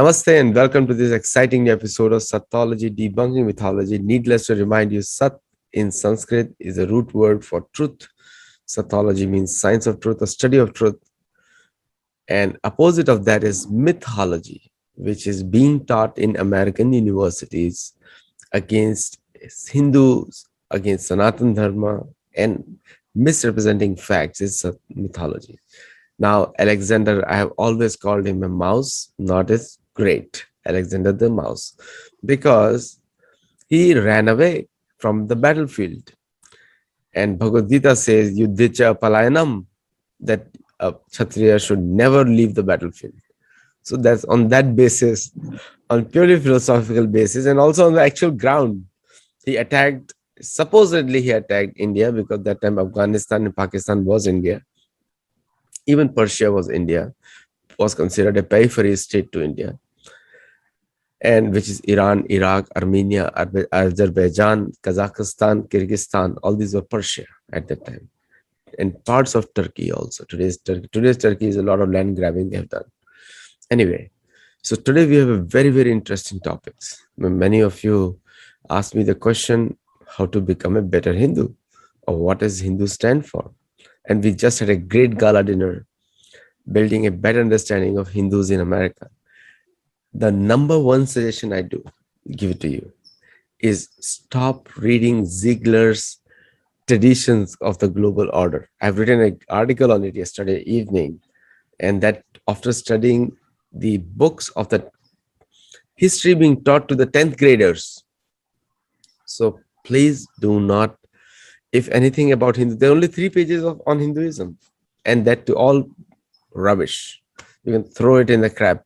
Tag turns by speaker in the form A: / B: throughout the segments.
A: Namaste and welcome to this exciting new episode of Satyology Debunking Mythology. Needless to remind you, Sat in Sanskrit is a root word for truth. Satyology means science of truth, a study of truth. And opposite of that is mythology, which is being taught in American universities against Hindus, against Sanatan Dharma, and misrepresenting facts is mythology. Now, Alexander, I have always called him a mouse, not as great, Alexander the Mouse, because he ran away from the battlefield. And Bhagavad Gita says, Yuddhicha palayanam, that a Kshatriya should never leave the battlefield. So that's on that basis, on purely philosophical basis, and also on the actual ground. Supposedly he attacked India because that time Afghanistan and Pakistan was India. Even Persia was India, was considered a periphery state to India, and which is Iran, Iraq, Armenia, Azerbaijan, Kazakhstan, Kyrgyzstan. All these were Persia at that time, and parts of Turkey also. Today's Turkey is a lot of land grabbing they have done. Anyway, so today we have a very, very interesting topics. Many of you asked me the question, how to become a better Hindu, or what does Hindu stand for? And we just had a great gala dinner, building a better understanding of Hindus in America. The number one suggestion I do, give it to you, is stop reading Ziegler's Traditions of the Global Order. I've written an article on it yesterday evening, and that after studying the books of the history being taught to the 10th graders. So please do not, if anything about Hindu, there are only 3 pages on Hinduism, and that to all rubbish. You can throw it in the crap.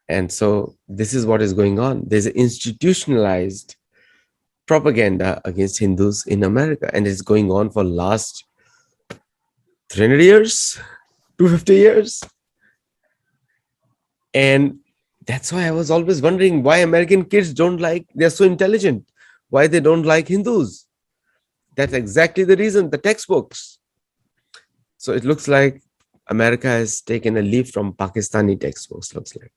A: And so this is what is going on. There's an institutionalized propaganda against Hindus in America, and it's going on for last 300 years, 250 years. And that's why I was always wondering why American kids they're so intelligent, why they don't like Hindus. That's exactly the reason, the textbooks. So it looks like America has taken a leaf from Pakistani textbooks, looks like.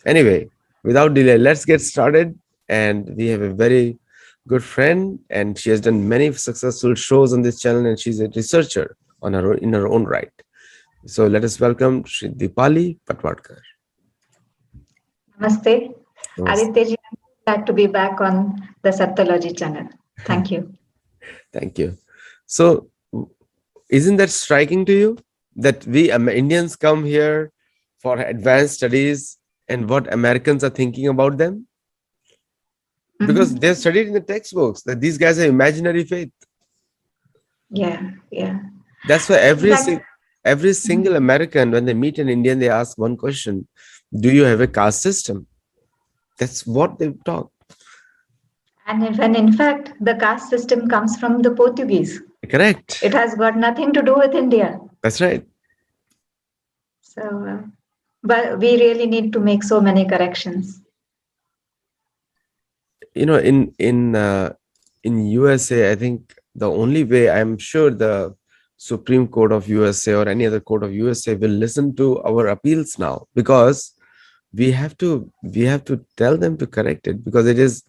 A: Anyway, without delay, let's get started. And we have a very good friend, and she has done many successful shows on this channel, and she's a researcher in her own right. So let us welcome Shri Dipali Patwadkar.
B: Namaste. Aditya, I'm glad to be back on the Satyology channel. Thank you.
A: Thank you. So, isn't that striking to you that we Indians come here for advanced studies, and what Americans are thinking about them? Because they're studied in the textbooks that these guys are imaginary faith.
B: Yeah.
A: That's why every single American, when they meet an Indian, they ask one question: do you have a caste system? That's what they talk.
B: And in fact, the caste system comes from the Portuguese.
A: Correct.
B: It has got nothing to do with India.
A: That's right.
B: So, but we really need to make so many corrections.
A: You know, in USA, I think the only way, I'm sure the Supreme Court of USA or any other court of USA will listen to our appeals now, because we have to tell them to correct it, because it is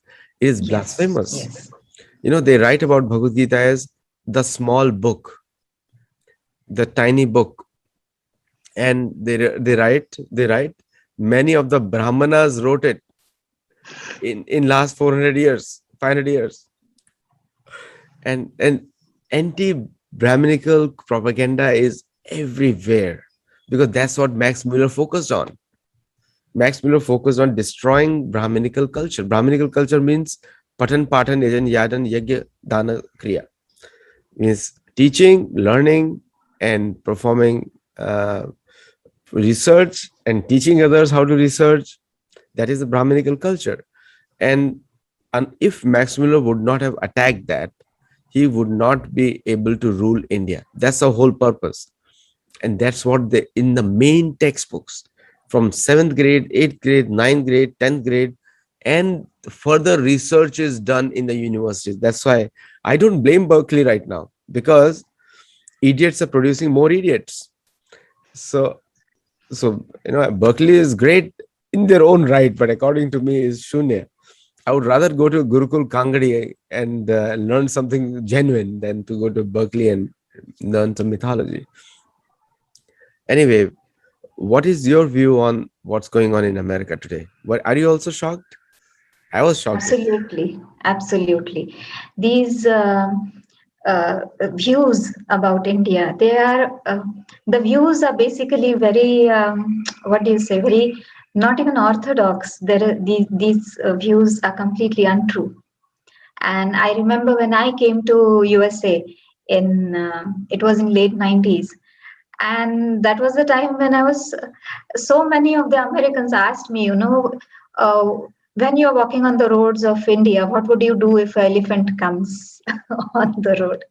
A: blasphemous.
B: Yes.
A: You know, they write about Bhagavad Gita as the small book, the tiny book, and they write many of the Brahmanas wrote it in last 400 years, 500 years, and anti-Brahminical propaganda is everywhere, because that's what Max Muller focused on. Max Muller focused on destroying Brahminical culture. Brahminical culture means patan, yajan, yadan, yagya, dana, kriya. Means teaching, learning, and performing research, and teaching others how to research. That is the Brahminical culture. And if Max Muller would not have attacked that, he would not be able to rule India. That's the whole purpose. And that's what in the main textbooks, from 7th grade, 8th grade, 9th grade, 10th grade, and further research is done in the universities. That's why I don't blame Berkeley right now, because idiots are producing more idiots. So you know, Berkeley is great in their own right, but according to me is shunya. I would rather go to Gurukul Kangadi and learn something genuine than to go to Berkeley and learn some mythology. Anyway, what is your view on what's going on in America today? What, are you also shocked? I was shocked.
B: Absolutely, absolutely. These views about India, they are the views are basically very what do you say? Very not even orthodox. There are these views are completely untrue. And I remember when I came to USA in it was in late 90s, and that was the time when I was so many of the Americans asked me, uh, when you're walking on the roads of India, what would you do if an elephant comes on the road?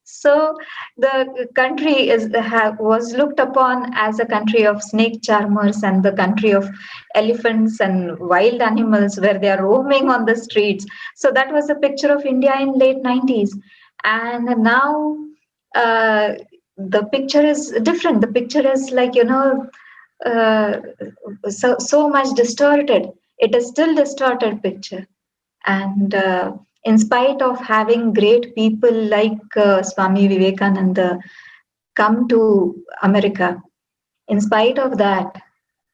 B: So the country was looked upon as a country of snake charmers and the country of elephants and wild animals where they are roaming on the streets. So that was a picture of India in late 90s. And now uh, the picture is different. The picture is like, uh, so much distorted. It is still distorted picture. And in spite of having great people like Swami Vivekananda come to America, in spite of that,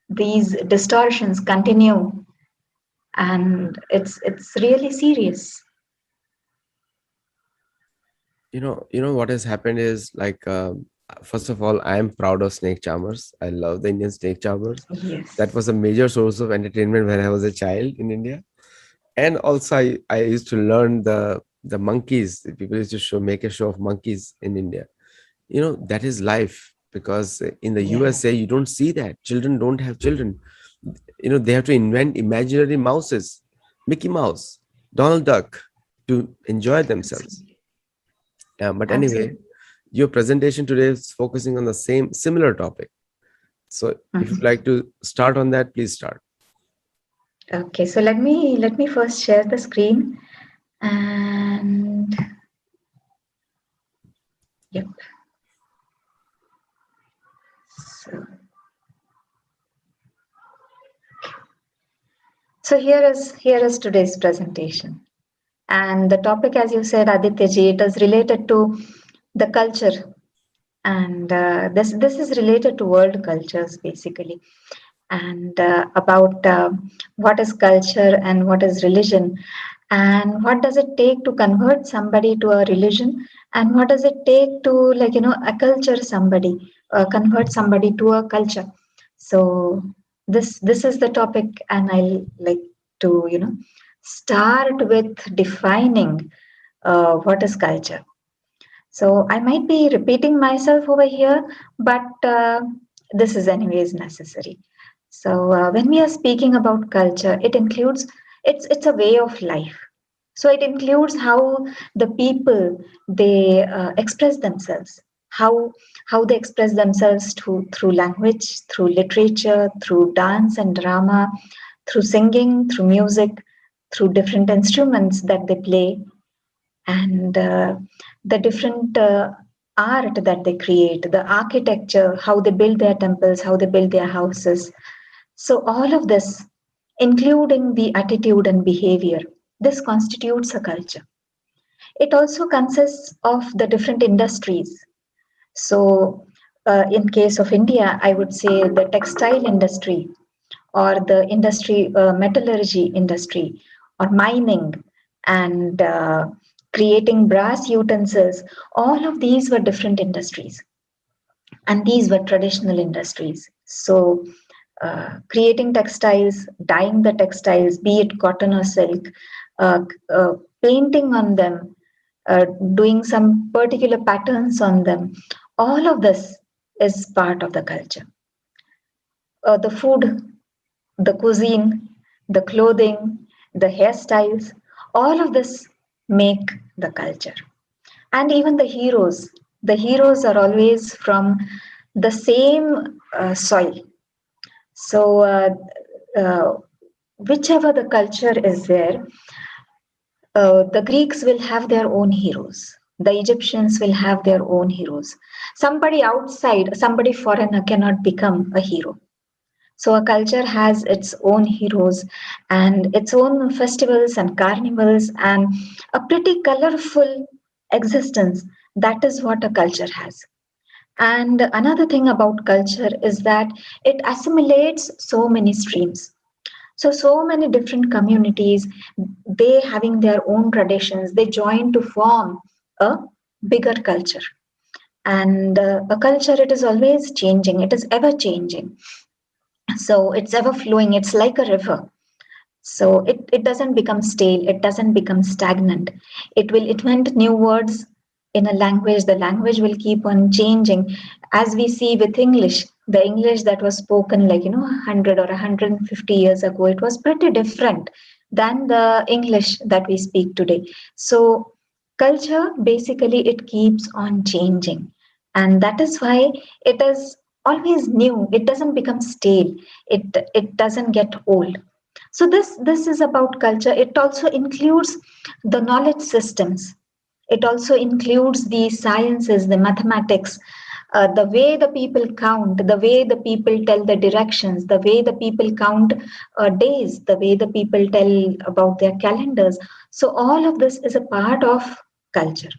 B: these distortions continue, and it's really serious.
A: You know what has happened is like, first of all, I am proud of snake charmers. I love the Indian snake charmers. That
B: Yes.
A: was a major source of entertainment when I was a child in India. And also I used to learn the monkeys. People used to make a show of monkeys in India. That is life, because in the
B: Yeah.
A: USA you don't see that. Children don't have children. They have to invent imaginary mouses, Mickey Mouse, Donald Duck, to enjoy themselves.
B: Absolutely.
A: But anyway,
B: Absolutely.
A: your presentation today is focusing on the same similar topic. So if you'd
B: Mhm.
A: like to start on that, please start.
B: Okay, so let me first share the screen, and yep. So, so here is today's presentation. And the topic, as you said, Aditya ji, it is related to the culture, and this is related to world cultures basically, and about what is culture and what is religion, and what does it take to convert somebody to a religion, and what does it take to a culture somebody, convert somebody to a culture. So this is the topic, and I like to start with defining what is culture. So I might be repeating myself over here, but this is anyways necessary. So when we are speaking about culture, it includes it's a way of life. So it includes how the people they express themselves, how they express themselves through language, through literature, through dance and drama, through singing, through music, through different instruments that they play, and the different art that they create, the architecture, how they build their temples, how they build their houses. So, all of this, including the attitude and behavior, this constitutes a culture. It also consists of the different industries. So, in case of India, I would say the textile industry, or the industry, metallurgy industry, or mining, and creating brass utensils. All of these were different industries, and these were traditional industries. So creating textiles, dyeing the textiles, be it cotton or silk, uh, uh, painting on them, doing some particular patterns on them, all of this is part of the culture. The food, the cuisine, the clothing, the hairstyles, all of this make the culture. And even the heroes are always from the same soil. So, uh, whichever the culture is there, the Greeks will have their own heroes. The Egyptians will have their own heroes. Somebody outside, somebody foreigner cannot become a hero. So a culture has its own heroes and its own festivals and carnivals and a pretty colorful existence. That is what a culture has. And another thing about culture is that it assimilates so many streams. So many different communities, they having their own traditions, they join to form a bigger culture. And a culture, it is always changing, it is ever changing. So it's ever flowing, it's like a river. So it doesn't become stale, it doesn't become stagnant. It will invent new words in a language. The language will keep on changing. As we see with English, the English that was spoken like, 100 or 150 years ago, it was pretty different than the English that we speak today. So culture, basically, it keeps on changing. And that is why it is always new. It doesn't become stale. It doesn't get old. So this is about culture. It also includes the knowledge systems. It also includes the sciences, the mathematics, the way the people count, the way the people tell the directions, the way the people count days, the way the people tell about their calendars. So all of this is a part of culture.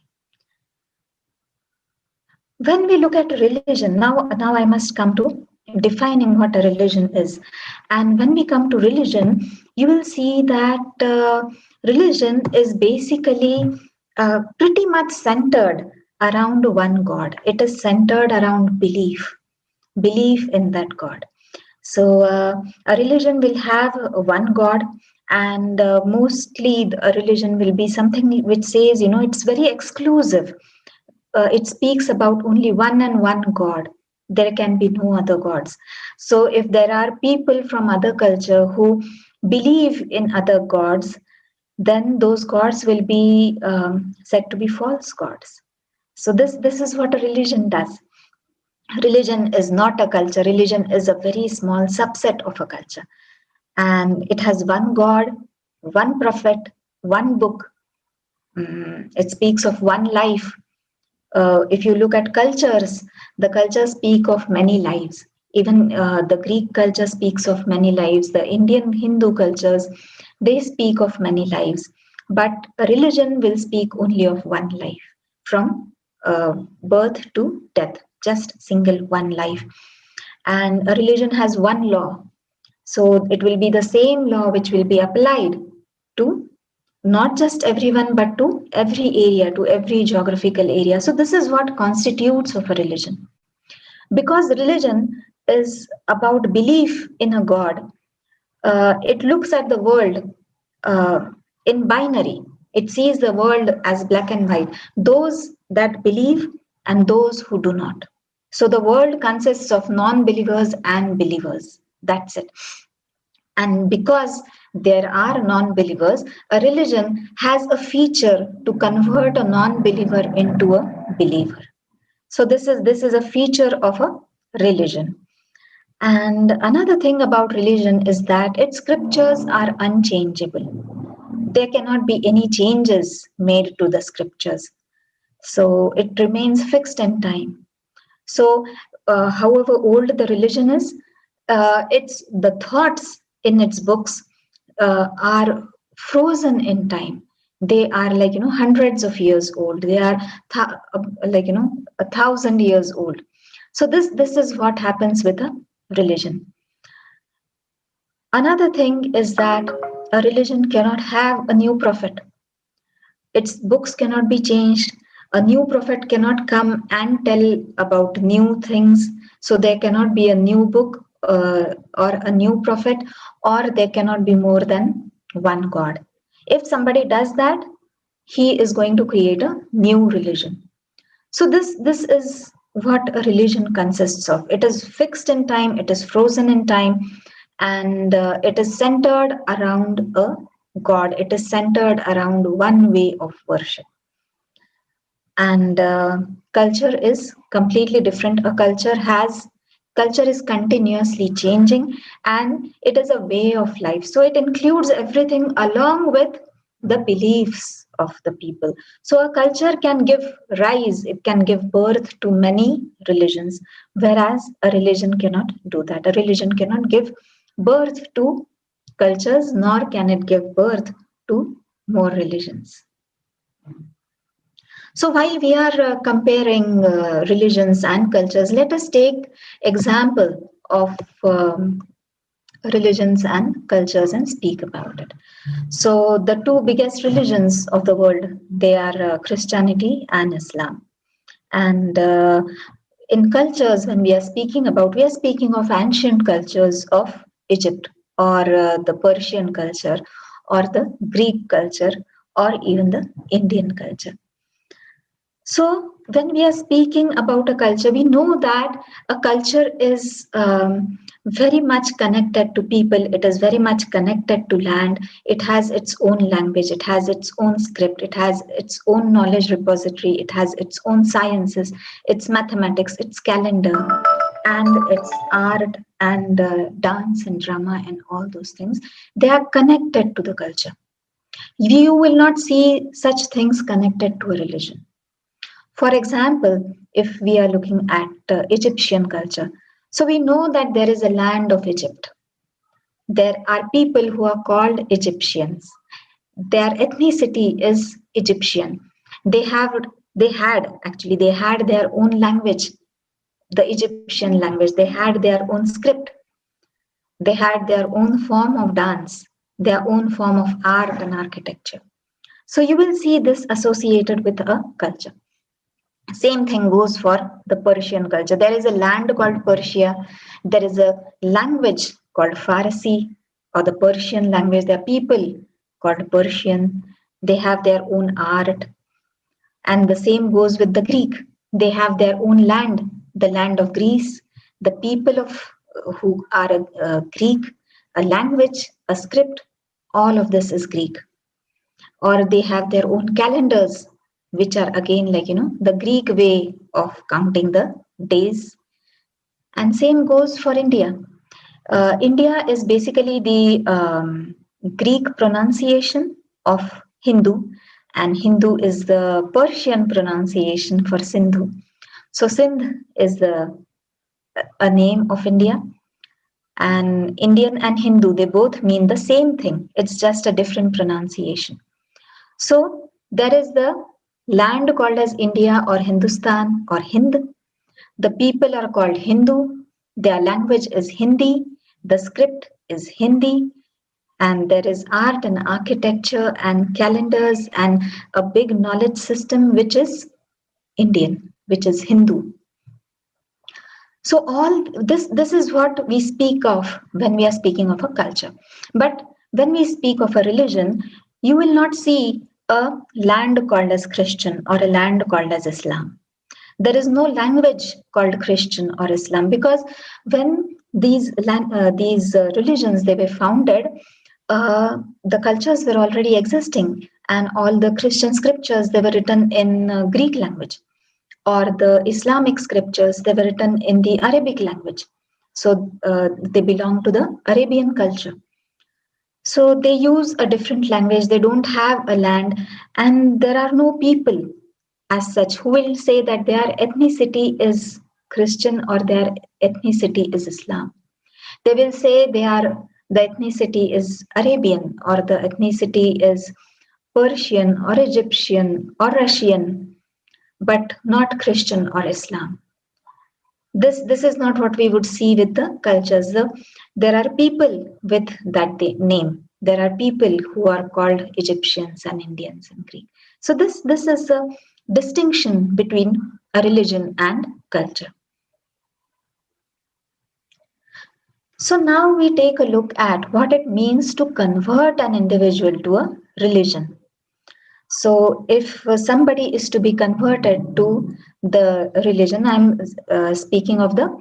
B: When we look at religion, now I must come to defining what a religion is. And when we come to religion, you will see that religion is basically pretty much centered around one god. It is centered around belief in that god. So a religion will have one god, and mostly a religion will be something which says, it's very exclusive. It speaks about only one and one God. There can be no other gods. So if there are people from other culture who believe in other gods, then those gods will be said to be false gods. So this is what a religion does. Religion is not a culture. Religion is a very small subset of a culture, and it has one God, one prophet, one book. It speaks of one life. If you look at cultures, the cultures speak of many lives. Even the Greek culture speaks of many lives. The Indian Hindu cultures, they speak of many lives. But a religion will speak only of one life, from birth to death, just single one life. And a religion has one law. So it will be the same law which will be applied to not just everyone, but to every area, to every geographical area. So this is what constitutes of a religion. Because religion is about belief in a god, it looks at the world uh, in binary. It sees the world as black and white, those that believe and those who do not. So the world consists of non-believers and believers. That's it. And because there are non believers, a religion has a feature to convert a non believer into a believer. So this is a feature of a religion. And another thing about religion is that its scriptures are unchangeable. There cannot be any changes made to the scriptures. So it remains fixed in time. So, however old the religion is, it's the thoughts in its books are frozen in time. They are like hundreds of years old. They are like 1,000 years old. So this is what happens with a religion. Another thing is that a religion cannot have a new prophet. Its books cannot be changed. A new prophet cannot come and tell about new things. So there cannot be a new book or a new prophet, or there cannot be more than one God. If somebody does that, he is going to create a new religion. So this is what a religion consists of. It is fixed in time, it is frozen in time, and it is centered around a God. It is centered around one way of worship. And culture is completely different. A culture is continuously changing, and it is a way of life. So it includes everything along with the beliefs of the people. So a culture can give rise, it can give birth to many religions, whereas a religion cannot do that. A religion cannot give birth to cultures, nor can it give birth to more religions. So why we are comparing religions and cultures? Let us take example of religions and cultures and speak about it. So the two biggest religions of the world, they are Christianity and Islam. And in cultures, when we are speaking about, we are speaking of ancient cultures of Egypt, or the Persian culture, or the Greek culture, or even the Indian culture. So, when we are speaking about a culture, we know that a culture is very much connected to people. It is very much connected to land. It has its own language. It has its own script. It has its own knowledge repository. It has its own sciences, its mathematics, its calendar, and its art and dance and drama and all those things. They are connected to the culture. You will not see such things connected to a religion. For example, if we are looking at Egyptian culture, so we know that there is a land of Egypt. There are people who are called Egyptians. Their ethnicity is Egyptian. They had their own language, the Egyptian language. They had their own script. They had their own form of dance, their own form of art and architecture. So you will see this associated with a culture. Same thing goes for the Persian culture. There is a land called Persia. There is a language called Farsi or the Persian language. There are people called Persian. They have their own art. And the same goes with the Greek. They have their own land, the land of Greece. The people of who are Greek, a language, a script, all of this is Greek. Or they have their own calendars, which are again the Greek way of counting the days. And same goes for India. India is basically the Greek pronunciation of Hindu, and Hindu is the Persian pronunciation for Sindhu. So Sindh is a name of India, and Indian and Hindu, they both mean the same thing. It's just a different pronunciation. So there is the land called as India or Hindustan or Hind. The people are called Hindu. Their language is Hindi. The script is Hindi. And there is art and architecture and calendars and a big knowledge system, which is Indian, which is Hindu. So all this is what we speak of when we are speaking of a culture. But when we speak of a religion, you will not see a land called as Christian or a land called as Islam. There is no language called Christian or Islam, because when these religions, they were founded, the cultures were already existing, and all the Christian scriptures, they were written in Greek language, or the Islamic scriptures, they were written in the Arabic language. So they belong to the Arabian culture. So they use a different language, they don't have a land, and there are no people as such who will say that their ethnicity is Christian or their ethnicity is Islam. They will say the ethnicity is Arabian, or the ethnicity is Persian or Egyptian or Russian, but not Christian or Islam. This is not what we would see with the cultures. There are people with that name. There are people who are called Egyptians and Indians and Greek. So this is a distinction between a religion and culture. So now we take a look at what it means to convert an individual to a religion. So if somebody is to be converted to the religion, I'm speaking of the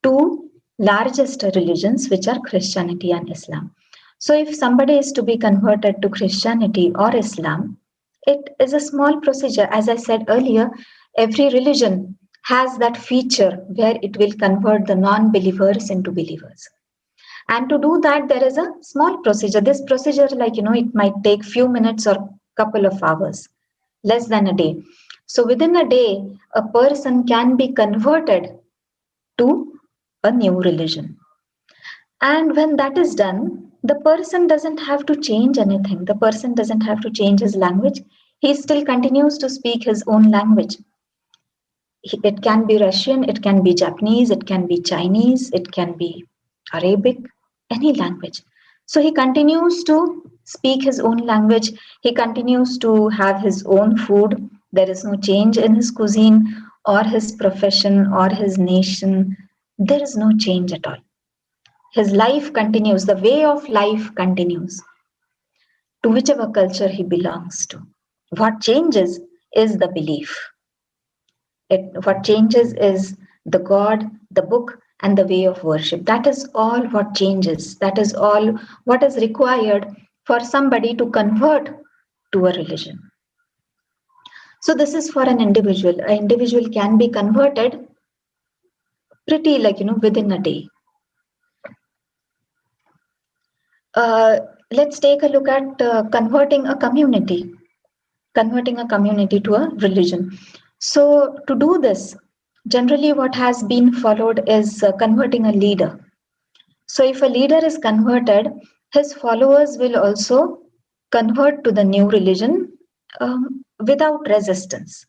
B: two largest religions, which are Christianity and Islam. So if somebody is to be converted to Christianity or Islam, it is a small procedure. As I said earlier, every religion has that feature where it will convert the non-believers into believers. And to do that, there is a small procedure. This procedure, it might take few minutes or couple of hours. less than a day. So within a day, a person can be converted to a new religion. And when that is done, the person doesn't have to change anything. The person doesn't have to change his language. He still continues to speak his own language. It can be Russian, it can be Japanese, it can be Chinese, it can be Arabic, any language. So he continues to speak his own language. He continues to have his own food. There is no change in his cuisine or his profession or his nation. There is no change at all. His life continues, the way of life continues to whichever culture he belongs to. What changes is the belief. What changes is the God, the book, and the way of worship. That is all what changes. That is all what is required for somebody to convert to a religion. So this is for an individual. An individual can be converted pretty within a day. Let's take a look at converting a community to a religion. So to do this, generally what has been followed is converting a leader. So if a leader is converted, his followers will also convert to the new religion without resistance.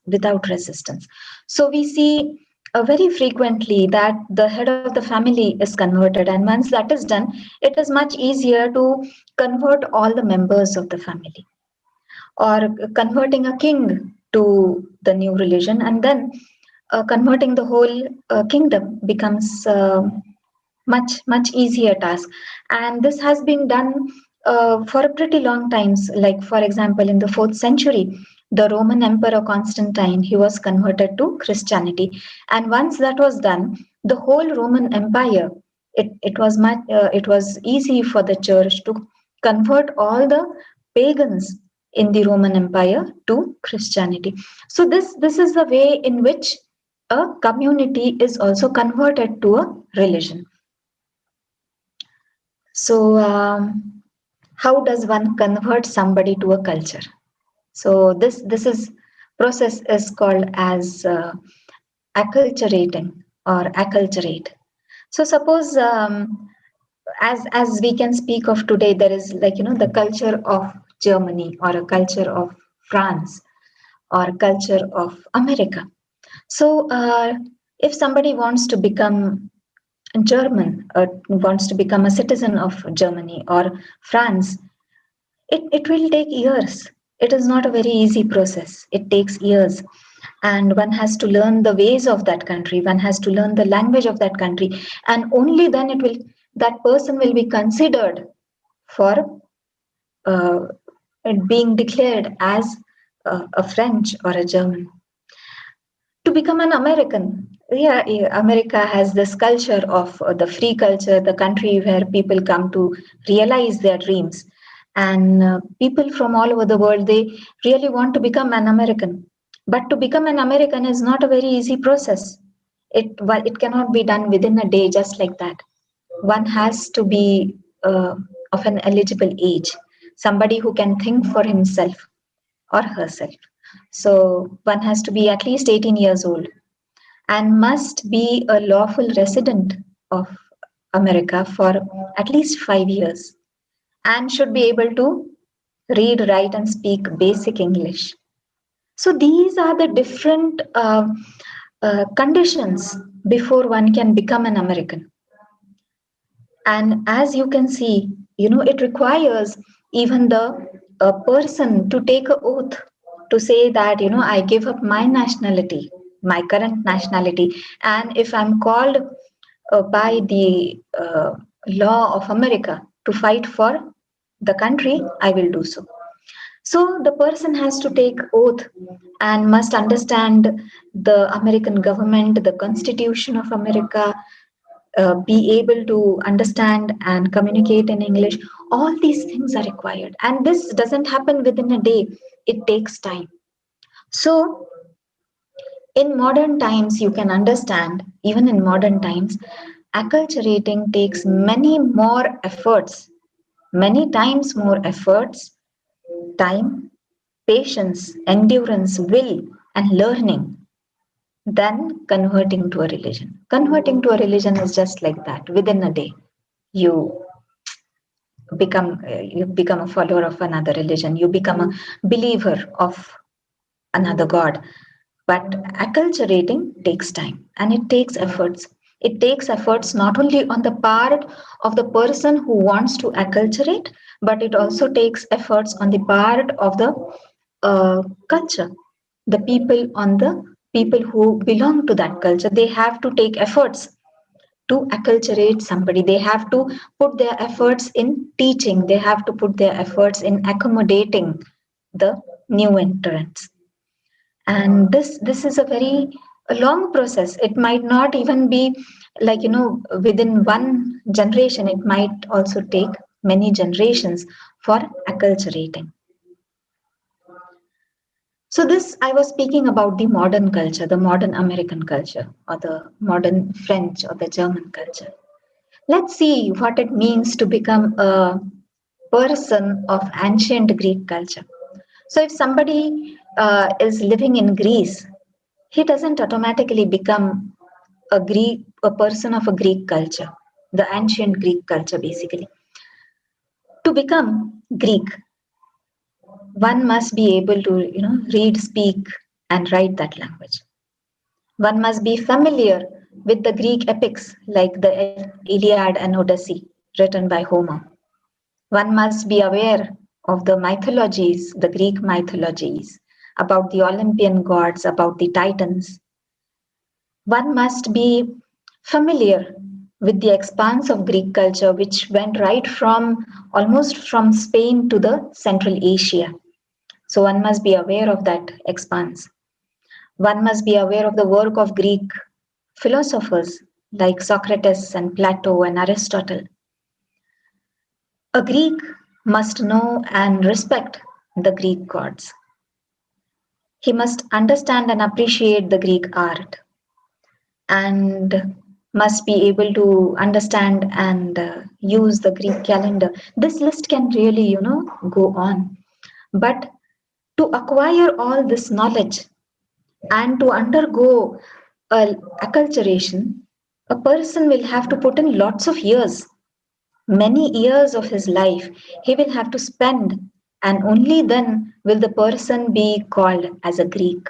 B: So we see very frequently that the head of the family is converted, and once that is done, it is much easier to convert all the members of the family, or converting a king to the new religion, and then converting the whole kingdom becomes much easier task. And this has been done for a pretty long times. Like for example, in the 4th century, the Roman Emperor Constantine, he was converted to Christianity, and once that was done, the whole Roman Empire, it was easy for the church to convert all the pagans in the Roman Empire to Christianity. So this is the way in which a community is also converted to a religion. So how does one convert somebody to a culture? So this is process is called as acculturating or acculturate. So suppose as we can speak of today, there is the culture of Germany, or a culture of France, or culture of America. So if somebody wants to become German, wants to become a citizen of Germany or France, it will take years. It is not a very easy process. It takes years. And one has to learn the ways of that country. One has to learn the language of that country. And only then that person will be considered for being declared as a French or a German. To become an American, America has this culture of the free culture, the country where people come to realize their dreams. And people from all over the world, they really want to become an American. But to become an American is not a very easy process. It cannot be done within a day just like that. One has to be of an eligible age, somebody who can think for himself or herself. So one has to be at least 18 years old and must be a lawful resident of America for at least 5 years, and should be able to read, write, and speak basic English. So these are the different conditions before one can become an American. And as you can see, it requires even the person to take an oath to say that, I give up my nationality, my current nationality. And if I'm called by the law of America to fight for the country, I will do so. So the person has to take oath and must understand the American government, the Constitution of America, be able to understand and communicate in English. All these things are required. And this doesn't happen within a day, it takes time. So in modern times, you can understand, even in modern times, acculturating takes many more efforts, many times more efforts, time, patience, endurance, will, and learning than converting to a religion. Converting to a religion is just like that. Within a day, you become a follower of another religion. You become a believer of another god. But acculturating takes time and it takes efforts. It takes efforts not only on the part of the person who wants to acculturate, but it also takes efforts on the part of the culture. The people who belong to that culture, they have to take efforts to acculturate somebody. They have to put their efforts in teaching. They have to put their efforts in accommodating the new entrants. And this is a long process. It might not even be like, within one generation. It might also take many generations for acculturating. So this, I was speaking about the modern culture, the modern American culture, or the modern French or the German culture. Let's see what it means to become a person of ancient Greek culture. So if somebody is living in Greece, he doesn't automatically become a person of a Greek culture, the ancient Greek culture, basically. To become Greek, one must be able to, read, speak, and write that language. One must be familiar with the Greek epics like the Iliad and Odyssey written by Homer. One must be aware of the mythologies, the Greek mythologies, about the Olympian gods, about the Titans. One must be familiar with the expanse of Greek culture, which went right from almost from Spain to the Central Asia. So one must be aware of that expanse. One must be aware of the work of Greek philosophers like Socrates and Plato and Aristotle. A Greek must know and respect the Greek gods. He must understand and appreciate the Greek art and must be able to understand and use the Greek calendar. This list can really, go on. But to acquire all this knowledge and to undergo acculturation, a person will have to put in lots of years. Many years of his life he will have to spend, and only then will the person be called as a Greek.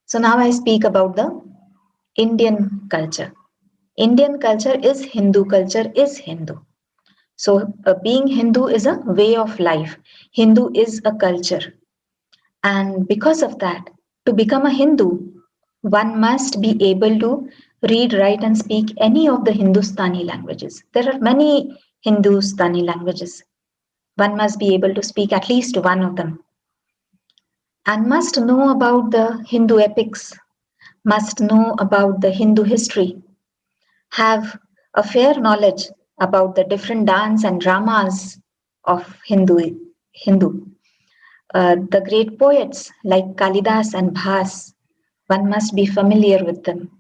B: So now I speak about the Indian culture. Indian culture is Hindu culture is Hindu. So being Hindu is a way of life. Hindu is a culture. And because of that, to become a Hindu, one must be able to read, write, and speak any of the Hindustani languages. There are many Hindustani languages. One must be able to speak at least one of them. And must know about the Hindu epics, must know about the Hindu history, have a fair knowledge about the different dance and dramas of Hindu. The great poets like Kalidas and Bhas, one must be familiar with them.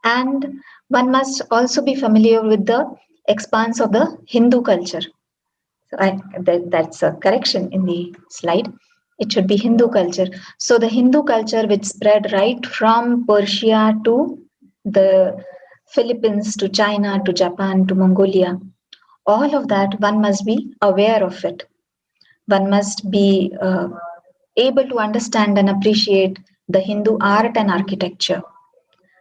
B: And one must also be familiar with the expanse of the Hindu culture. So that's a correction in the slide. It should be Hindu culture. So the Hindu culture which spread right from Persia to the Philippines to China to Japan to Mongolia, all of that one must be aware of it. One must be able to understand and appreciate the Hindu art and architecture.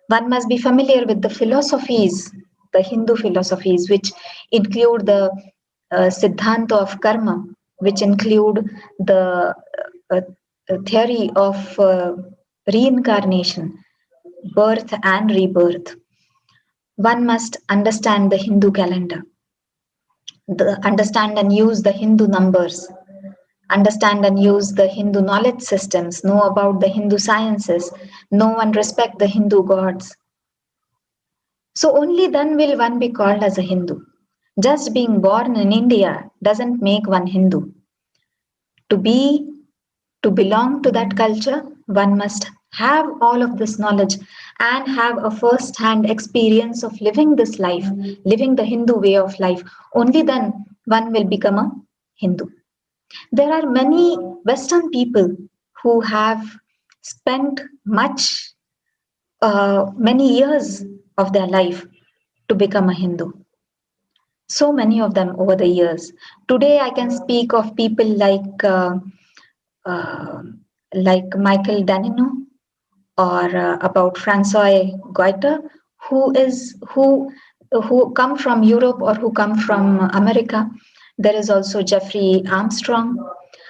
B: One must be familiar with the philosophies, the Hindu philosophies, which include the Siddhanta of karma, which include the theory of reincarnation, birth and rebirth. One must understand the Hindu calendar, understand and use the Hindu numbers, understand and use the Hindu knowledge systems, know about the Hindu sciences, know and respect the Hindu gods. So only then will one be called as a Hindu. Just being born in India doesn't make one Hindu. To belong to that culture, one must have all of this knowledge and have a first-hand experience of living this life, living the Hindu way of life. Only then one will become a Hindu. There are many Western people who have spent many years of their life to become a Hindu. So many of them over the years. Today, I can speak of people uh, like Michael Danino or about Francois Goiter, who come from Europe or who come from America. There is also Jeffrey Armstrong.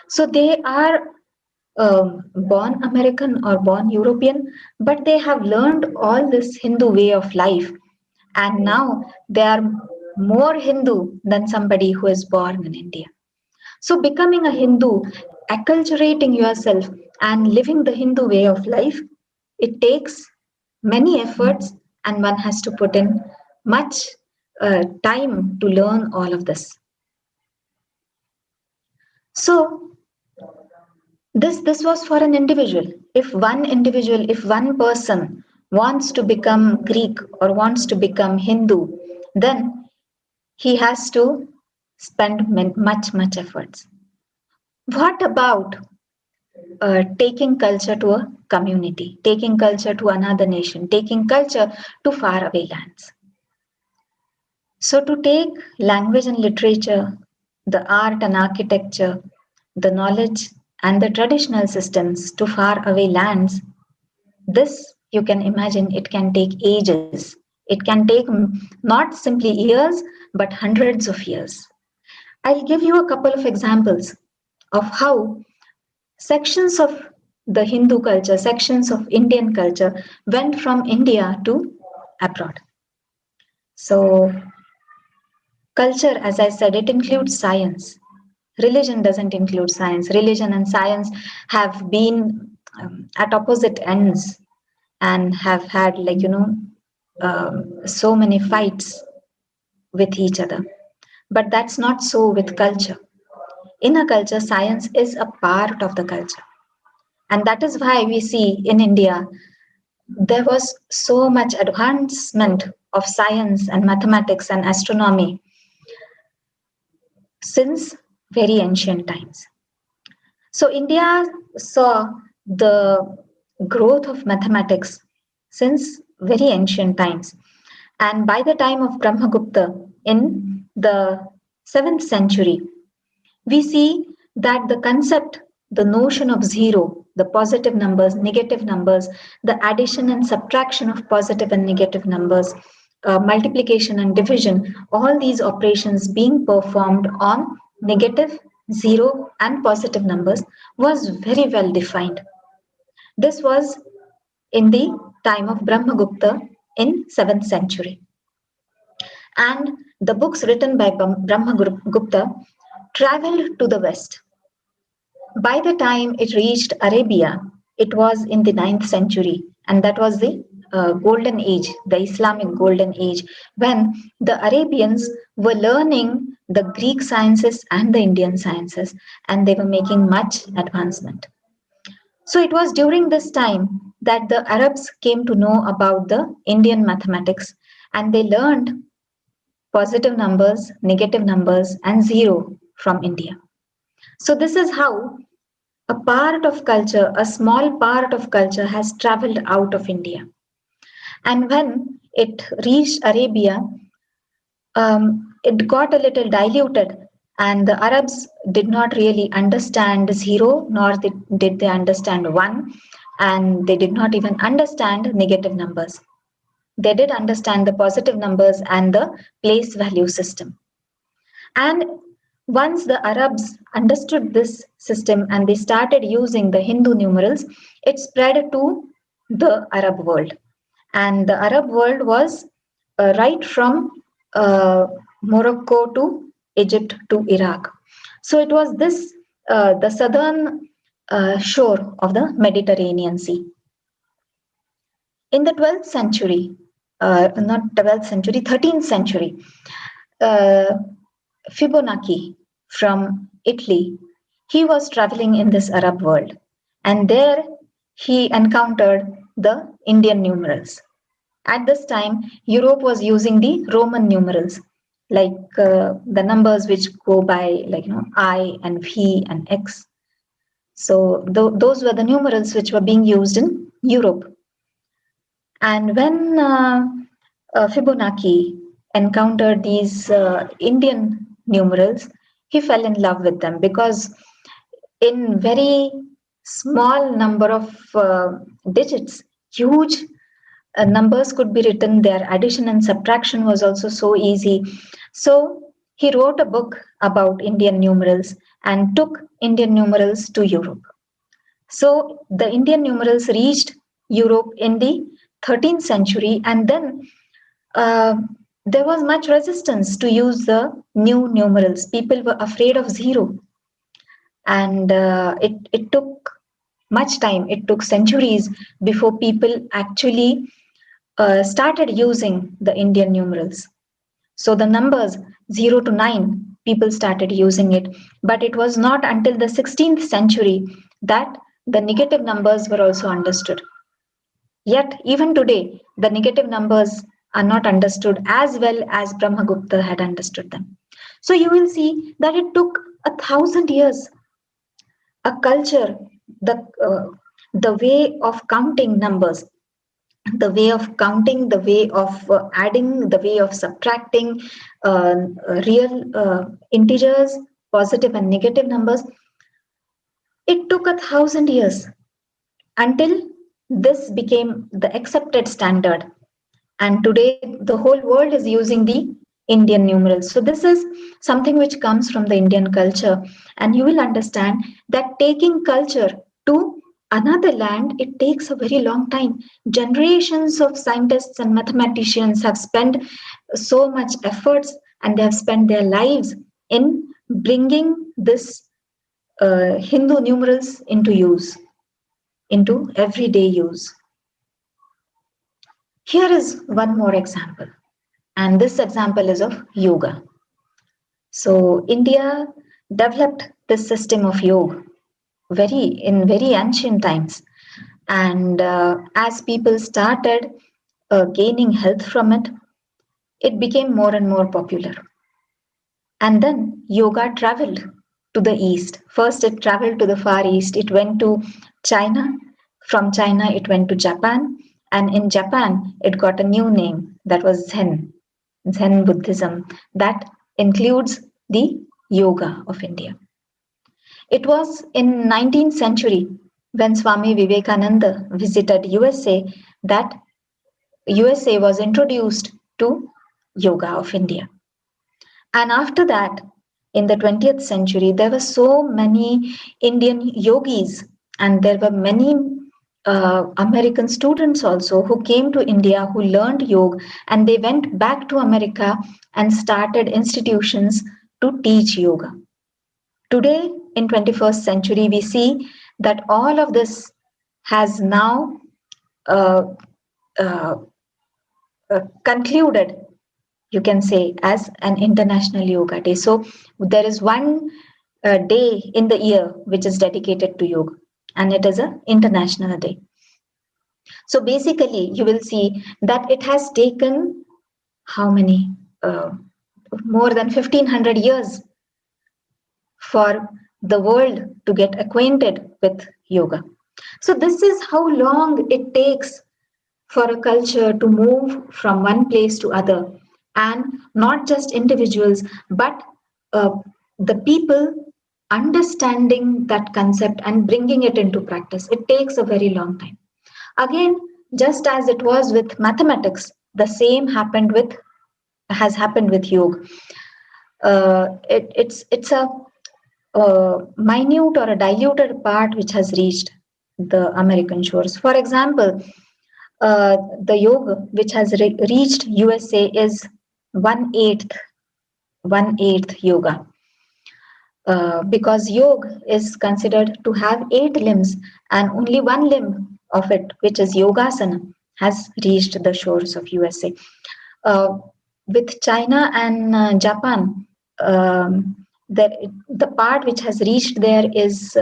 B: So they are born American or born European, but they have learned all this Hindu way of life, and now they are more Hindu than somebody who is born in India. So, becoming a Hindu, acculturating yourself, and living the Hindu way of life, it takes many efforts, and one has to put in much time to learn all of this. So, this was for an individual. If one person wants to become Greek or wants to become Hindu, then he has to spend much efforts. What about taking culture to a community, taking culture to another nation, taking culture to faraway lands? So, to take language and literature, the art and architecture, the knowledge and the traditional systems to faraway lands, this you can imagine it can take ages. It can take not simply years, but hundreds of years. I'll give you a couple of examples of how sections of the Hindu culture, sections of Indian culture went from India to abroad. So, culture, as I said, it includes science. Religion doesn't include science. Religion and science have been at opposite ends and have had, so many fights with each other. But that's not so with culture. In a culture, science is a part of the culture. And that is why we see in India, there was so much advancement of science and mathematics and astronomy since very ancient times. So, India saw the growth of mathematics since very ancient times. And by the time of Brahmagupta in the 7th century, we see that the concept, the notion of zero, the positive numbers, negative numbers, the addition and subtraction of positive and negative numbers, multiplication and division, all these operations being performed on negative, zero, and positive numbers was very well defined. This was in the time of Brahmagupta in 7th century. And the books written by Brahmagupta traveled to the west. By the time it reached Arabia, it was in the 9th century, and that was the golden age, the Islamic golden age, when the Arabians were learning the Greek sciences and the Indian sciences, and they were making much advancement. So it was during this time that the Arabs came to know about the Indian mathematics, and they learned positive numbers, negative numbers, and zero from India. So, this is how a part of culture, a small part of culture, has traveled out of India. And when it reached Arabia, it got a little diluted, and the Arabs did not really understand zero, nor did they understand one, and they did not even understand negative numbers. They did understand the positive numbers and the place value system. And once the Arabs understood this system and they started using the Hindu numerals, it spread to the Arab world. And the Arab world was right from Morocco to Egypt to Iraq. So it was this, the southern shore of the Mediterranean Sea. In the 12th century, not 12th century, 13th century, Fibonacci from Italy, he was traveling in this Arab world, and there he encountered the Indian numerals. At this time, Europe was using the Roman numerals. like the numbers which go by like I and V and X. So those were the numerals which were being used in Europe. And when Fibonacci encountered these Indian numerals, he fell in love with them because in very small number of digits, huge numbers could be written. Their addition and subtraction was also so easy. So he wrote a book about Indian numerals and took Indian numerals to Europe. So the Indian numerals reached Europe in the 13th century, and then uh, there was much resistance to use the new numerals. People were afraid of zero, and it took much time. It took centuries before people actually started using the Indian numerals. So the numbers 0 to 9, people started using it. But it was not until the 16th century that the negative numbers were also understood. Yet, even today, the negative numbers are not understood as well as Brahmagupta had understood them. So you will see that it took 1,000 years. A culture, the way of counting numbers, the way of adding, the way of subtracting real integers, positive and negative numbers. It took 1,000 years until this became the accepted standard. And today, the whole world is using the Indian numerals. So, this is something which comes from the Indian culture. And you will understand that taking culture to another land, it takes a very long time. Generations of scientists and mathematicians have spent so much efforts, and they have spent their lives in bringing this Hindu numerals into use, into everyday use. Here is one more example, and this example is of yoga. So India developed this system of yoga in very ancient times, and as people started gaining health from it, it became more and more popular. And then yoga traveled to the east. First, it traveled to the far east. It went to China. From China, it went to Japan. And in Japan, it got a new name that was Zen, Zen Buddhism. That includes the yoga of India. It was in 19th century when Swami Vivekananda visited USA that USA was introduced to yoga of India. And after that, in the 20th century, there were so many Indian yogis, and there were many American students also who came to India, who learned yoga, and they went back to America and started institutions to teach yoga. Today, in 21st century, we see that all of this has now uh, uh, concluded, you can say, as an international yoga day. So there is one day in the year which is dedicated to yoga, and it is an international day. So basically, you will see that it has taken how many? More than 1500 years for the world to get acquainted with yoga. So this is how long it takes for a culture to move from one place to other, and not just individuals, but uh, the people understanding that concept and bringing it into practice. It takes a very long time. Again, just as it was with mathematics, the same has happened with yoga. It's a minute or a diluted part which has reached the American shores. For example, the yoga which has reached USA is one eighth yoga, because yoga is considered to have 8 limbs, and only one limb of it, which is yogasana, has reached the shores of USA. Uh, with China and Japan, the part which has reached there is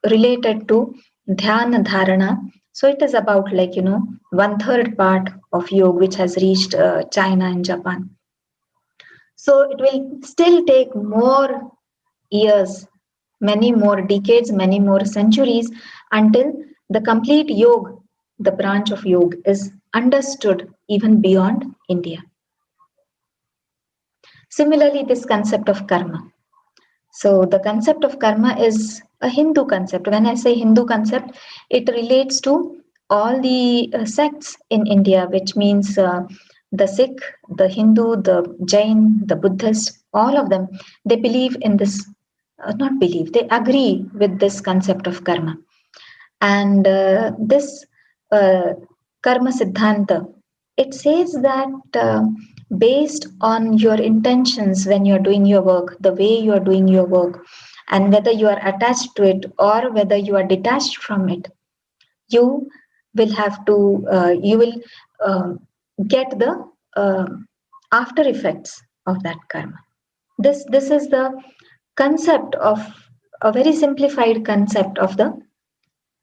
B: related to dhyana dharana. So it is about 1/3 part of yoga which has reached China and Japan. So it will still take more years, many more decades, many more centuries until the complete yoga, the branch of yoga, is understood even beyond India. Similarly, this concept of karma. So the concept of karma is a Hindu concept. When I say Hindu concept, it relates to all the sects in India, which means the Sikh, the Hindu, the Jain, the Buddhist, all of them, they believe in this, not believe, they agree with this concept of karma. And this uh, karma siddhanta, it says that based on your intentions when you're doing your work, the way you are doing your work, and whether you are attached to it or whether you are detached from it, you will have to, you will get the uh, after effects of that karma. This is the concept of a very simplified concept of the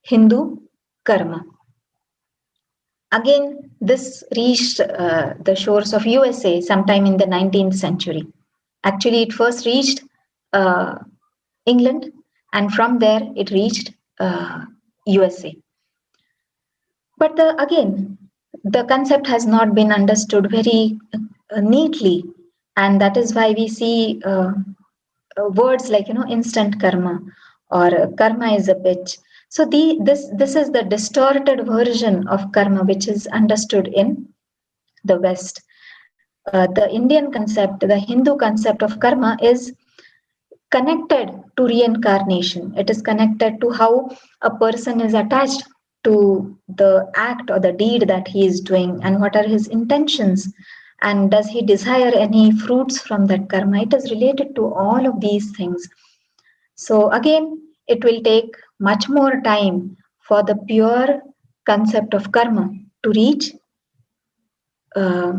B: Hindu karma. Again, this reached the shores of USA sometime in the 19th century. Actually, it first reached uh, England, and from there it reached USA. But again, the concept has not been understood very neatly, and that is why we see words like instant karma or karma is a bitch. So this is the distorted version of karma which is understood in the West. The Indian concept, the Hindu concept of karma is connected to reincarnation. It is connected to how a person is attached to the act or the deed that he is doing and what are his intentions, and does he desire any fruits from that karma. It is related to all of these things. So again, it will take much more time for the pure concept of karma to uh,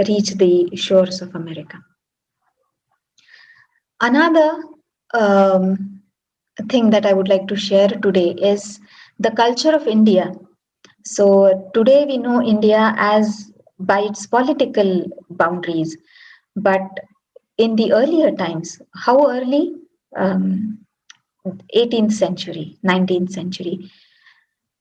B: reach the shores of America. Another thing that I would like to share today is the culture of India. So today we know India as by its political boundaries, but in the earlier times, how early? 18th century, 19th century.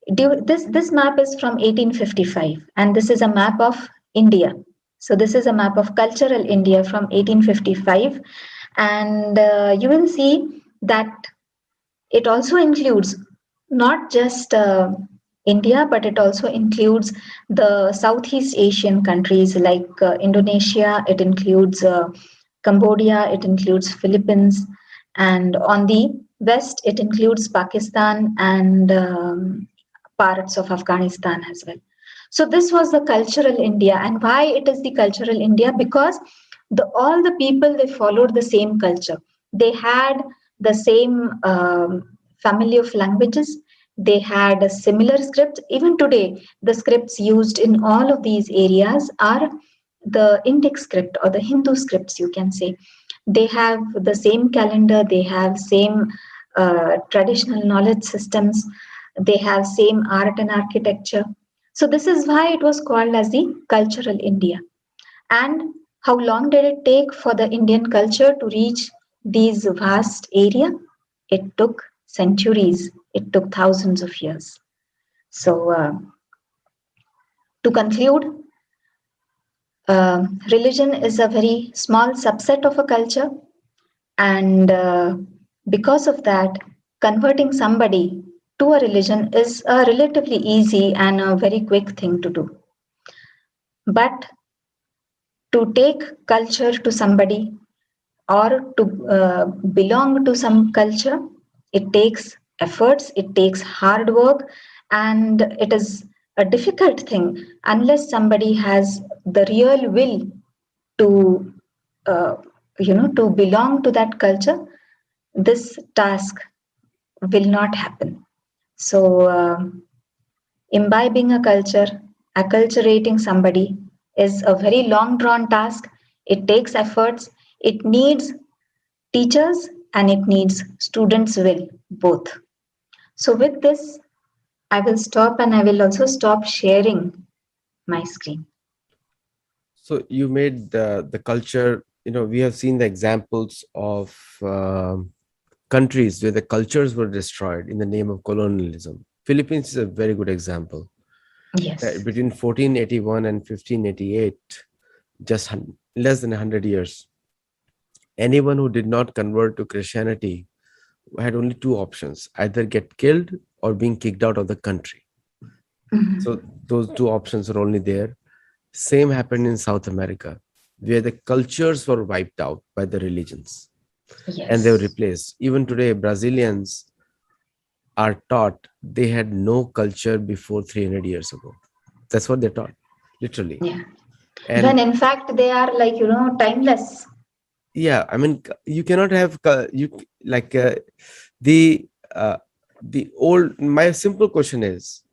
B: This map is from 1855, and this is a map of India. So this is a map of cultural India from 1855, and you will see that it also includes not just India, but it also includes the Southeast Asian countries like Indonesia. It includes Cambodia. It includes Philippines, and on the west, it includes Pakistan and parts of Afghanistan as well. So this was the cultural India, and why it is the cultural India? Because all the people, they followed the same culture. They had the same family of languages. They had a similar script. Even today, the scripts used in all of these areas are the Indic script or the Hindu scripts, you can say. They have the same calendar. They have same traditional knowledge systems. They have same art and architecture. So this is why it was called as the cultural India. And how long did it take for the Indian culture to reach these vast area? It took centuries. It took thousands of years. So to conclude, religion is a very small subset of a culture, and because of that, converting somebody to a religion is a relatively easy and a very quick thing to do. But to take culture to somebody or to belong to some culture, it takes efforts, it takes hard work, and it is a difficult thing unless somebody has the real will to uh, to belong to that culture. This task will not happen. So imbibing a culture, acculturating somebody is a very long drawn task. It takes efforts. It needs teachers and it needs students' will, both. So, with this, I will stop and I will also stop sharing my screen.
A: So you made the culture we have seen the examples of countries where the cultures were destroyed in the name of colonialism. Philippines is a very good example.
B: Yes.
A: Between 1481 and 1588, just less than 100 years, anyone who did not convert to Christianity had only two options: either get killed or being kicked out of the country. So
B: Mhm.
A: those two options are only there. Same happened in South America, where the cultures were wiped out by the religions and they were
B: Yes.
A: replaced. Even today, Brazilians are taught they had no culture before 300 years ago. That's what they're taught, literally.
B: Yeah. When
A: And
B: in fact they are like, timeless.
A: yeah, I mean, you cannot have like the uh, the old. My simple question is,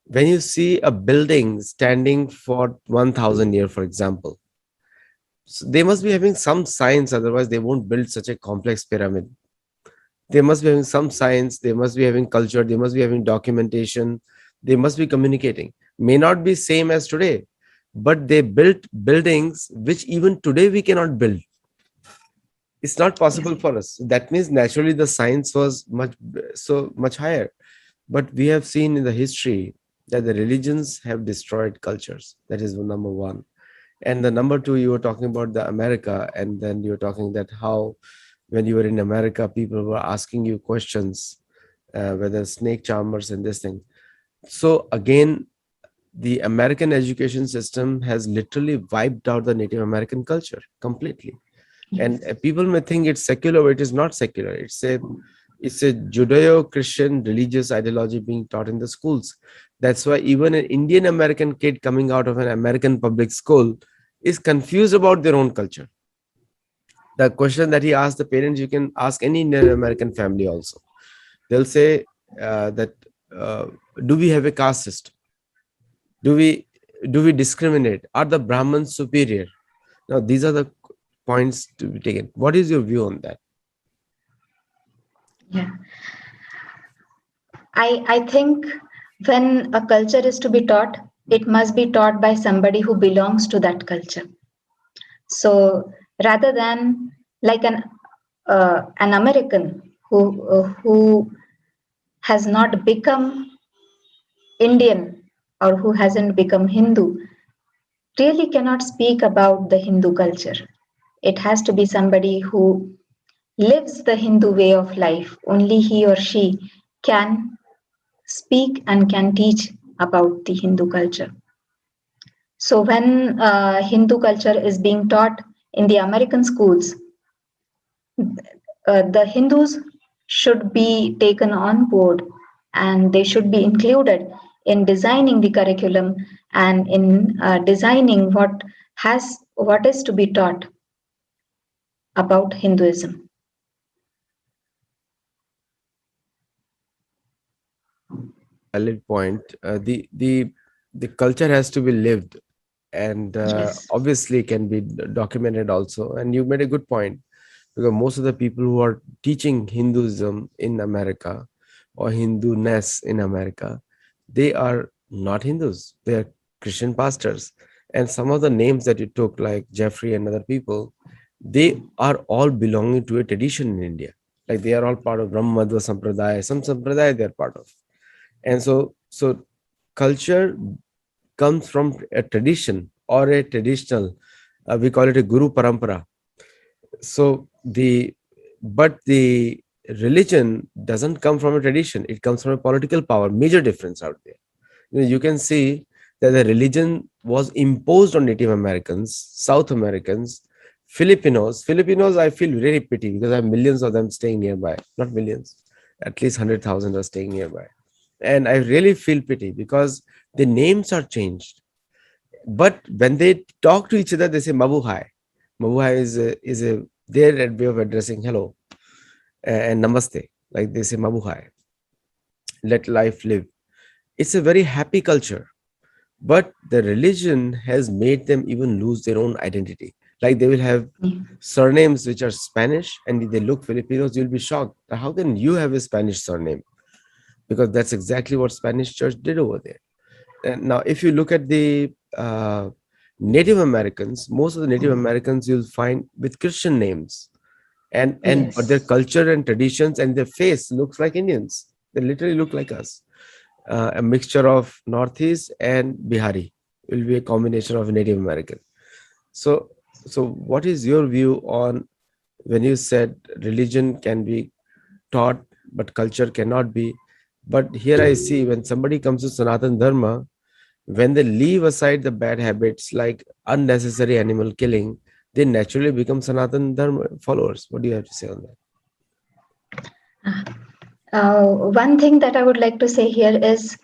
A: when you see a building standing for 1,000 years, for example, so they must be having some science, otherwise they won't build such a complex pyramid. They must be having some science, they must be having culture, they must be having documentation, they must be communicating. May not be same as today, but they built buildings which even today we cannot build. It's not
B: Yes.
A: possible for us. That means naturally the science was much higher. But we have seen in the history that the religions have destroyed cultures. That is number one. And the number two, you were talking about the America, and then you were talking that how when you were in America, people were asking you questions, whether snake charmers and this thing. So again, the American education system has literally wiped out the Native American culture completely. And
B: Yes.
A: people may think it's secular, but it is not secular. It's a Judeo-Christian religious ideology being taught in the schools. That's why even an Indian American kid coming out of an American public school is confused about their own culture. The question that he asked the parents, you can ask any Indian American family also. They'll say that uh, do we have a caste system? Do we do we discriminate? Are the Brahmins superior? Now these are the points to be taken. What is your view on that?
B: Yeah. I think when a culture is to be taught, it must be taught by somebody who belongs to that culture. So rather than like an American who has not become Indian or who hasn't become Hindu really cannot speak about the Hindu culture. It has to be somebody who lives the Hindu way of life. Only he or she can speak and can teach about the Hindu culture. So when Hindu culture is being taught in the American schools, the Hindus should be taken on board and they should be included in designing the curriculum and in designing what is to be taught about Hinduism.
A: Valid point. The culture has to be lived, and
B: Yes.
A: obviously can be documented also. And you made a good point, because most of the people who are teaching Hinduism in America or Hindu-ness in America, they are not Hindus. They are Christian pastors. And some of the names that you took, like Jeffrey and other people, they are all belonging to a tradition in India. Like they are all part of Brahmadva Sampradaya, some Sampradaya they are part of. And so culture comes from a tradition or a traditional, we call it a Guru Parampara. So the religion doesn't come from a tradition, it comes from a political power. Major difference out there. You can see that the religion was imposed on Native Americans, South Americans, Filipinos. I feel very pity because I have millions of them staying nearby. Not millions, at least 100,000 are staying nearby. And I really feel pity because the names are changed, but when they talk to each other, they say Mabuhai. Mabuhai is a their way of addressing hello and namaste. Like they say Mabuhai, let life live. It's a very happy culture, but the religion has made them even lose their own identity. Like they will have
B: Yeah.
A: surnames which are Spanish, and if they look Filipinos, you'll be shocked. How can you have a Spanish surname? Because that's exactly what Spanish church did over there. And now, if you look at Native Americans, most of the Native Americans you'll find with Christian names, and but their
B: Yes.
A: culture and traditions and their face looks like Indians. They literally look like us. A mixture of Northeast and Bihari will be a combination of Native American. So, so what is your view on when you said religion can be taught, but culture cannot be? But here I see when somebody comes to Sanatan Dharma, when they leave aside the bad habits like unnecessary animal killing, they naturally become Sanatan Dharma followers. What do you have to say on that?
B: One thing that I would like to say here is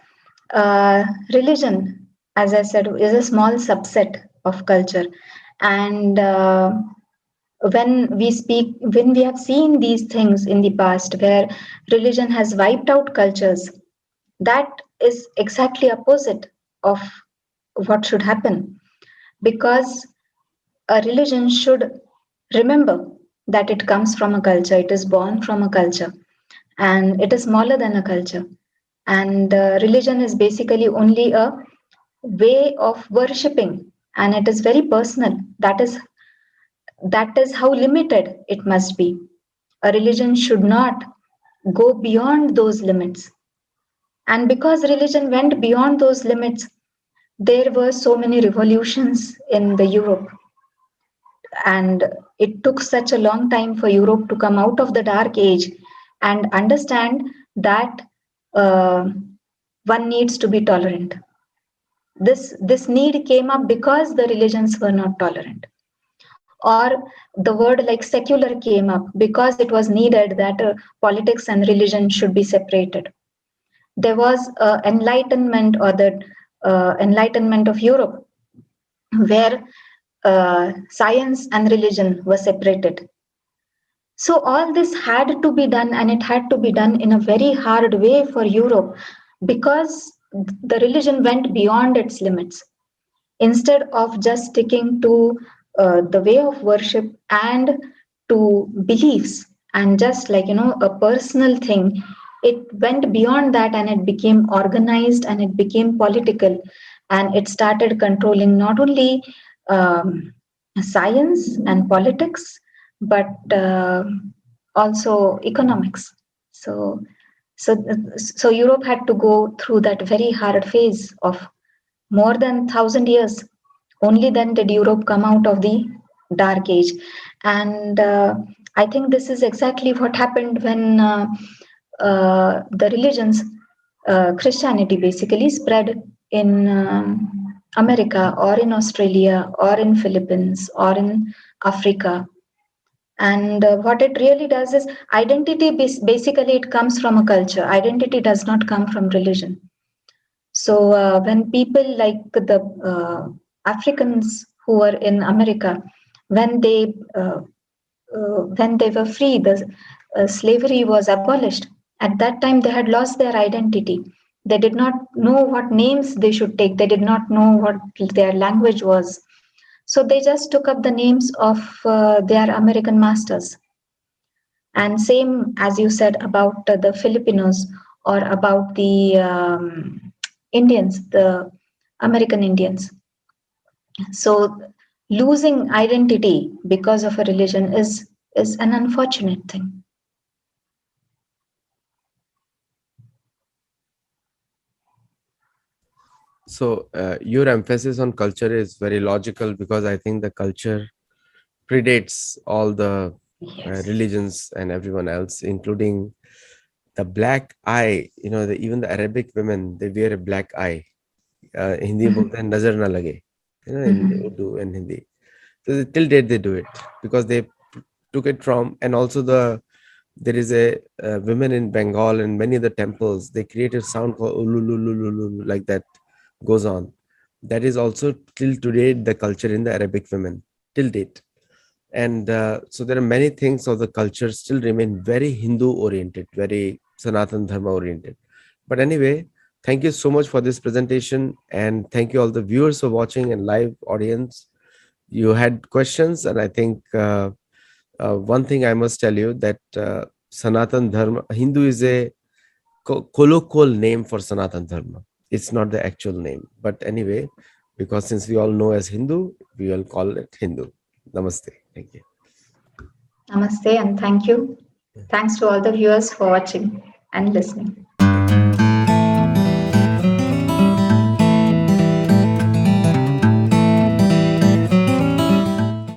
B: religion, as I said, is a small subset of culture. And when we have seen these things in the past where religion has wiped out cultures, that is exactly opposite of what should happen. Because a religion should remember that it comes from a culture, it is born from a culture, and it is smaller than a culture. And religion is basically only a way of worshipping, and it is very personal. That is how limited it must be. A religion should not go beyond those limits. And because religion went beyond those limits, there were so many revolutions in the Europe, and it took such a long time for Europe to come out of the dark age and understand that uh, one needs to be tolerant. This need came up because the religions were not tolerant, or the word like secular came up because it was needed that politics and religion should be separated. There was enlightenment, or the enlightenment of Europe, where science and religion were separated. So all this had to be done, and it had to be done in a very hard way for Europe, because the religion went beyond its limits. Instead of just sticking to the way of worship and to beliefs and just like a personal thing, it went beyond that, and it became organized, and it became political, and it started controlling not only um, science and politics, but also economics. So so so Europe had to go through that very hard phase of more than 1,000 years. Only then did Europe come out of the dark age. And I think this is exactly what happened when the religions, Christianity basically spread in America, or in Australia, or in Philippines, or in Africa. And what it really does is identity, basically it comes from a culture. Identity does not come from religion. So when people like the Africans who were in America, when they uh, when they were free, the slavery was abolished. At that time, they had lost their identity. They did not know what names they should take. They did not know what their language was. So they just took up the names of their American masters. And same as you said about the Filipinos, or about the Indians, the American Indians. So losing identity because of a religion is an unfortunate thing.
A: So your emphasis on culture is very logical because I think the culture predates all the
B: Yes.
A: religions and everyone else, including the black eye. Even the Arabic women, they wear a black eye. Hindi में बोलते हैं नजर ना लगे, in
B: Mhm.
A: Urdu and Hindi. So till date they do it because they took it from, and also there is a women in Bengal and many of the temples, they create a sound called ulululululu, like that goes on. That is also till today the culture in the Arabic women till date. And so there are many things of the culture still remain very Hindu oriented, very Sanatan Dharma oriented. But anyway, thank you so much for this presentation, and thank you all the viewers for watching and live audience. You had questions, and I think one thing I must tell you that Sanatan Dharma, Hindu is a colloquial name for Sanatan Dharma. It's not the actual name. But anyway, because since we all know as Hindu, we will call it Hindu. Namaste. Thank you.
B: Namaste and thank you. Thanks to all the viewers for watching and listening.